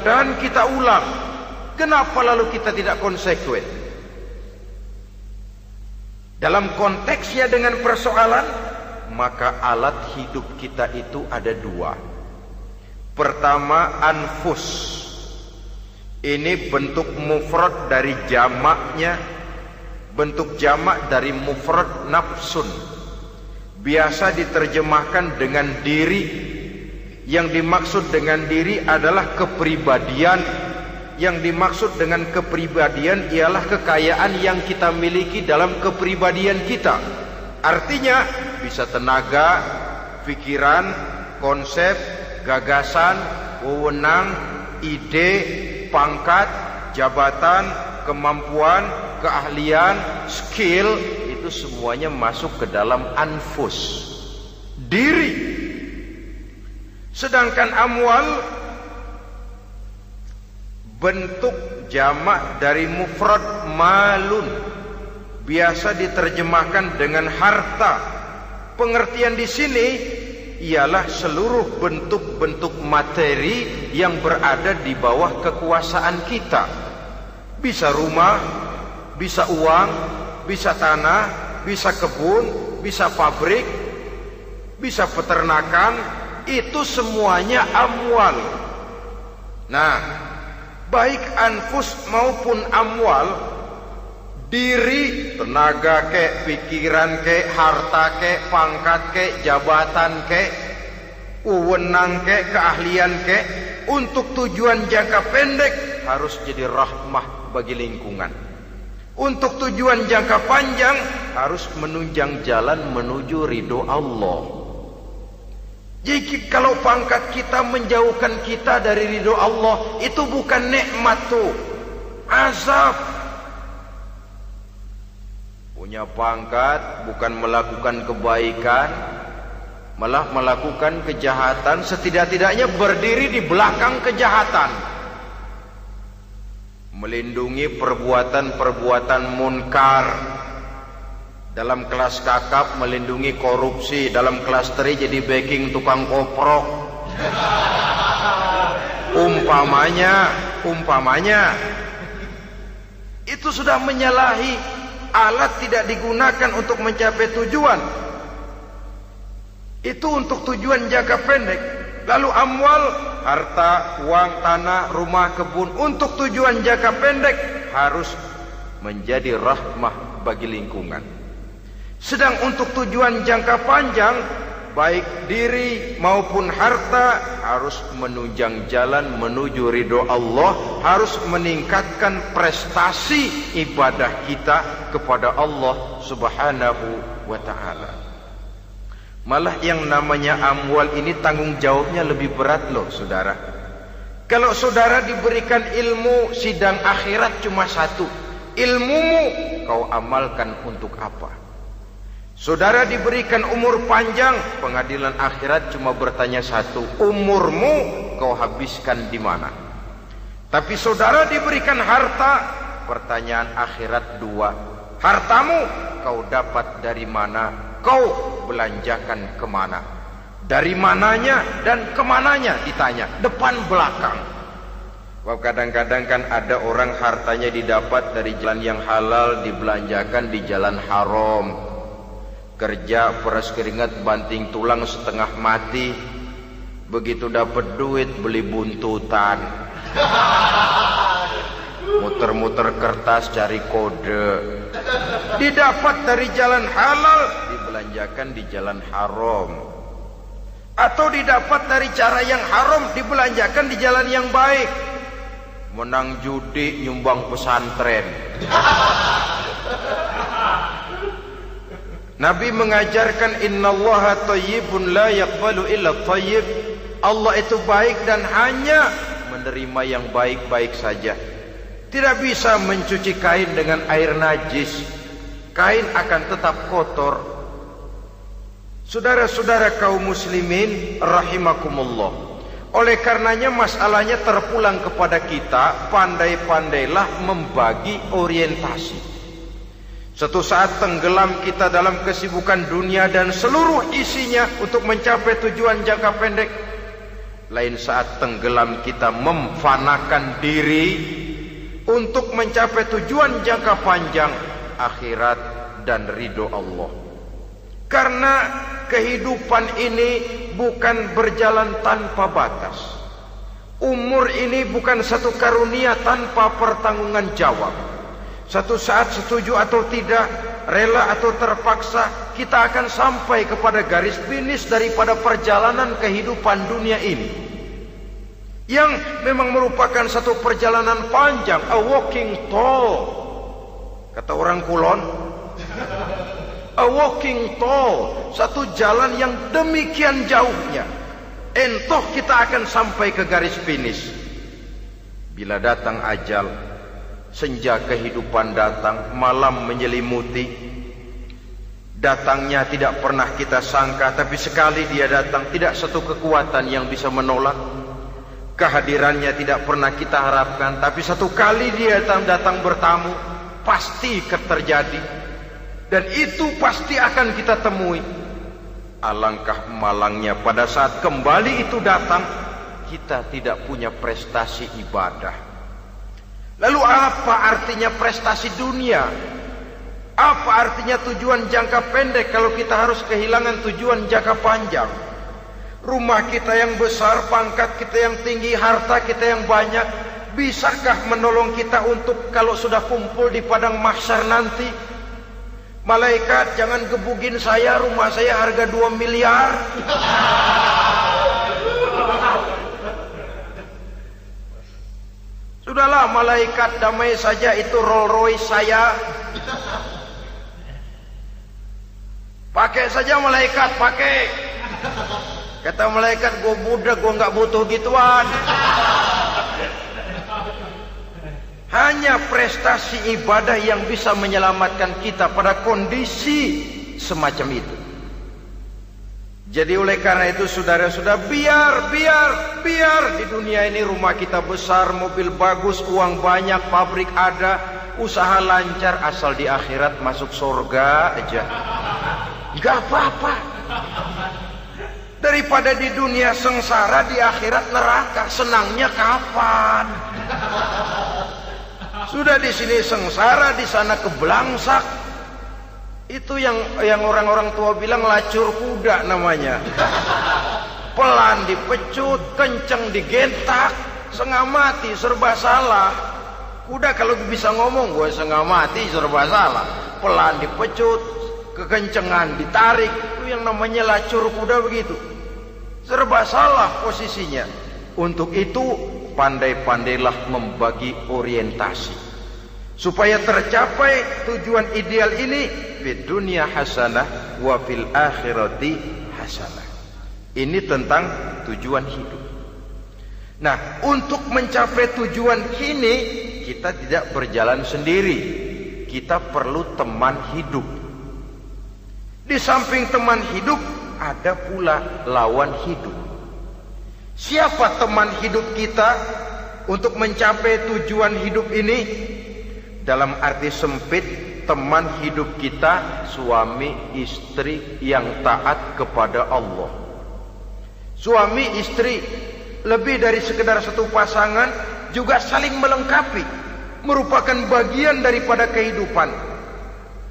dan kita ulang. Kenapa lalu kita tidak konsekuen? Dalam konteksnya dengan persoalan, maka alat hidup kita itu ada 2. Pertama, anfus. Ini bentuk mufrad dari jamaknya, bentuk jamak dari mufrad nafsun. Biasa diterjemahkan dengan diri. Yang dimaksud dengan diri adalah kepribadian. Yang dimaksud dengan kepribadian ialah kekayaan yang kita miliki dalam kepribadian kita. Artinya bisa tenaga, pikiran, konsep, gagasan, wewenang, ide, pangkat, jabatan, kemampuan, keahlian, skill, itu semuanya masuk ke dalam anfus, diri. Sedangkan amwal bentuk jamak dari mufrad malun, biasa diterjemahkan dengan harta. Pengertian di sini ialah seluruh bentuk-bentuk materi yang berada di bawah kekuasaan kita. Bisa rumah, bisa uang, bisa tanah, bisa kebun, bisa pabrik, bisa peternakan, itu semuanya amwal. Nah, baik anfus maupun amwal, diri, tenaga kek, pikiran kek, harta kek, pangkat kek, jabatan kek, wewenang kek, keahlian kek, untuk tujuan jangka pendek harus jadi rahmah bagi lingkungan. Untuk tujuan jangka panjang harus menunjang jalan menuju ridho Allah. Jadi kalau pangkat kita menjauhkan kita dari ridho Allah, itu bukan nikmat tuh, azab. Punya pangkat bukan melakukan kebaikan, malah melakukan kejahatan, setidak-tidaknya berdiri di belakang kejahatan, melindungi perbuatan-perbuatan munkar. Dalam kelas kakap melindungi korupsi, dalam kelas teri jadi backing tukang koprok. Umpamanya itu sudah menyalahi. Alat tidak digunakan untuk mencapai tujuan. Itu untuk tujuan jangka pendek. Lalu amwal, harta, uang, tanah, rumah, kebun untuk tujuan jangka pendek harus menjadi rahmah bagi lingkungan. Sedang untuk tujuan jangka panjang, baik diri maupun harta harus menunjang jalan menuju ridho Allah, harus meningkatkan prestasi ibadah kita kepada Allah Subhanahu wa ta'ala. Malah yang namanya amwal ini tanggung jawabnya lebih berat loh saudara. Kalau saudara diberikan ilmu, sidang akhirat cuma satu. Ilmumu kau amalkan untuk apa? Saudara diberikan umur panjang, pengadilan akhirat cuma bertanya satu, umurmu kau habiskan di mana? Tapi saudara diberikan harta, pertanyaan akhirat dua, hartamu kau dapat dari mana? Kau belanjakan kemana? Dari mananya dan kemananya ditanya, depan belakang. Kadang-kadang kan ada orang hartanya didapat dari jalan yang halal, dibelanjakan di jalan haram. Kerja peras keringat banting tulang setengah mati, begitu dapat duit beli buntutan, muter-muter kertas cari kode. Didapat dari jalan halal, dibelanjakan di jalan haram. Atau didapat dari cara yang haram, dibelanjakan di jalan yang baik. Menang judi, nyumbang pesantren. Nabi mengajarkan innallaha thayyibun la yaqbalu illa thayyib. Allah itu baik dan hanya menerima yang baik-baik saja. Tidak bisa mencuci kain dengan air najis. Kain akan tetap kotor. Saudara-saudara kaum muslimin rahimakumullah. Oleh karenanya masalahnya terpulang kepada kita, pandai-pandailah membagi orientasi. Suatu saat tenggelam kita dalam kesibukan dunia dan seluruh isinya untuk mencapai tujuan jangka pendek. Lain saat tenggelam kita memfanakan diri untuk mencapai tujuan jangka panjang, akhirat dan ridho Allah. Karena kehidupan ini bukan berjalan tanpa batas. Umur ini bukan satu karunia tanpa pertanggungan jawab. Satu saat setuju atau tidak, rela atau terpaksa, kita akan sampai kepada garis finish daripada perjalanan kehidupan dunia ini. Yang memang merupakan satu perjalanan panjang, a walking tall. Kata orang Kulon, a walking tall, satu jalan yang demikian jauhnya. Entoh kita akan sampai ke garis finish. Bila datang ajal, senja kehidupan datang, malam menyelimuti. Datangnya tidak pernah kita sangka, tapi sekali dia datang, tidak satu kekuatan yang bisa menolak. Kehadirannya tidak pernah kita harapkan, tapi satu kali dia datang bertamu, pasti terjadi. Dan itu pasti akan kita temui. Alangkah malangnya pada saat kembali itu datang, kita tidak punya prestasi ibadah. Lalu apa artinya prestasi dunia? Apa artinya tujuan jangka pendek kalau kita harus kehilangan tujuan jangka panjang? Rumah kita yang besar, pangkat kita yang tinggi, harta kita yang banyak, bisakah menolong kita untuk kalau sudah kumpul di padang mahsyar nanti? Malaikat, jangan gebugin saya, rumah saya harga 2 miliar. Sudahlah malaikat, damai saja, itu Rolls Royce saya. Pakai saja malaikat, pakai. Kata malaikat, gue budak, gue nggak butuh gituan. Hanya prestasi ibadah yang bisa menyelamatkan kita pada kondisi semacam itu. Jadi oleh karena itu saudara-saudara, biar di dunia ini rumah kita besar, mobil bagus, uang banyak, pabrik ada, usaha lancar, asal di akhirat masuk surga aja. Gak apa-apa. Daripada di dunia sengsara, di akhirat neraka, senangnya kapan? Sudah di sini sengsara, di sana kebelangsak. Itu yang orang-orang tua bilang lacur kuda namanya. pelan dipecut, kenceng digentak, setengah mati, serba salah. Kuda kalau bisa ngomong, gue setengah mati, serba salah. Pelan dipecut, kekencengan ditarik, itu yang namanya lacur kuda begitu. Serba salah posisinya. Untuk itu pandai-pandailah membagi orientasi supaya tercapai tujuan ideal ini, fid dunya hasanah wa fil akhirati hasanah. Ini tentang tujuan hidup. Nah, untuk mencapai tujuan ini kita tidak berjalan sendiri. Kita perlu teman hidup. Di samping teman hidup ada pula lawan hidup. Siapa teman hidup kita untuk mencapai tujuan hidup ini? Dalam arti sempit, teman hidup kita suami istri yang taat kepada Allah. Suami istri lebih dari sekedar satu pasangan, juga saling melengkapi, merupakan bagian daripada kehidupan.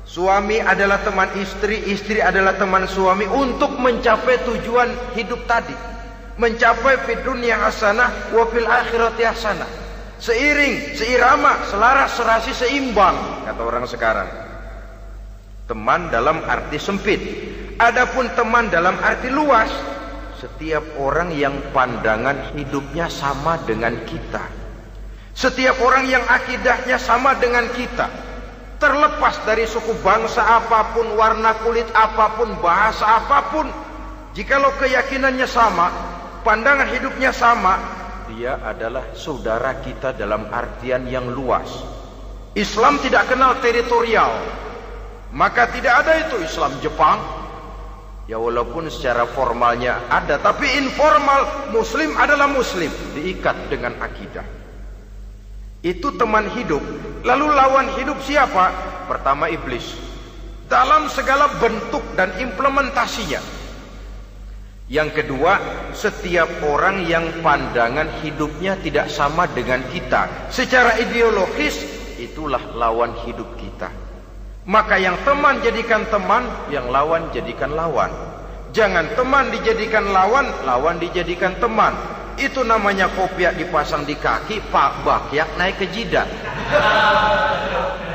Suami adalah teman istri, istri adalah teman suami untuk mencapai tujuan hidup tadi. Mencapai fid dunya hasanah wa fil akhirati hasanah. Seiring, seirama, selaras, serasi, seimbang, kata orang sekarang. Teman dalam arti sempit. Adapun teman dalam arti luas, setiap orang yang pandangan hidupnya sama dengan kita. Setiap orang yang akidahnya sama dengan kita. Terlepas dari suku bangsa apapun, warna kulit apapun, bahasa apapun, jikalau keyakinannya sama, pandangan hidupnya sama, dia adalah saudara kita dalam artian yang luas. Islam tidak kenal teritorial, maka tidak ada itu Islam Jepang. Ya walaupun secara formalnya ada, tapi informal Muslim adalah Muslim, diikat dengan akidah. Itu teman hidup. Lalu lawan hidup siapa? Pertama iblis, dalam segala bentuk dan implementasinya. Yang kedua, setiap orang yang pandangan hidupnya tidak sama dengan kita secara ideologis, itulah lawan hidup kita. Maka yang teman jadikan teman, yang lawan jadikan lawan. Jangan teman dijadikan lawan, lawan dijadikan teman. Itu namanya kopiah dipasang di kaki, pak bakyak naik ke jidat.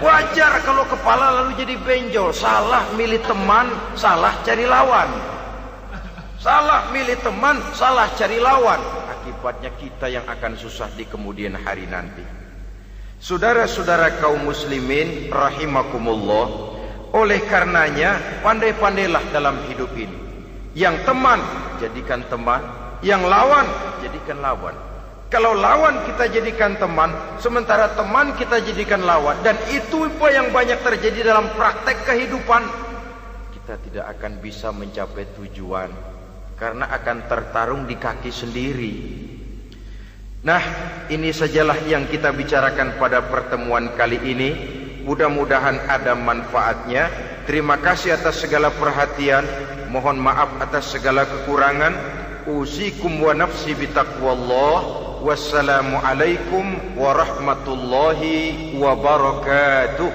Wajar kalau kepala lalu jadi benjol. Salah milih teman, salah cari lawan. Salah milih teman, salah cari lawan. Akibatnya kita yang akan susah di kemudian hari nanti. Saudara-saudara kaum muslimin rahimakumullah, oleh karenanya pandai-pandailah dalam hidup ini. Yang teman jadikan teman, yang lawan jadikan lawan. Kalau lawan kita jadikan teman, sementara teman kita jadikan lawan, dan itu yang banyak terjadi dalam praktek kehidupan, kita tidak akan bisa mencapai tujuan karena akan tertarung di kaki sendiri. Nah, ini sajalah yang kita bicarakan pada pertemuan kali ini. Mudah-mudahan ada manfaatnya. Terima kasih atas segala perhatian. Mohon maaf atas segala kekurangan. Usikum wa nafsi bitaqwallah. Wassalamualaikum warahmatullahi wabarakatuh.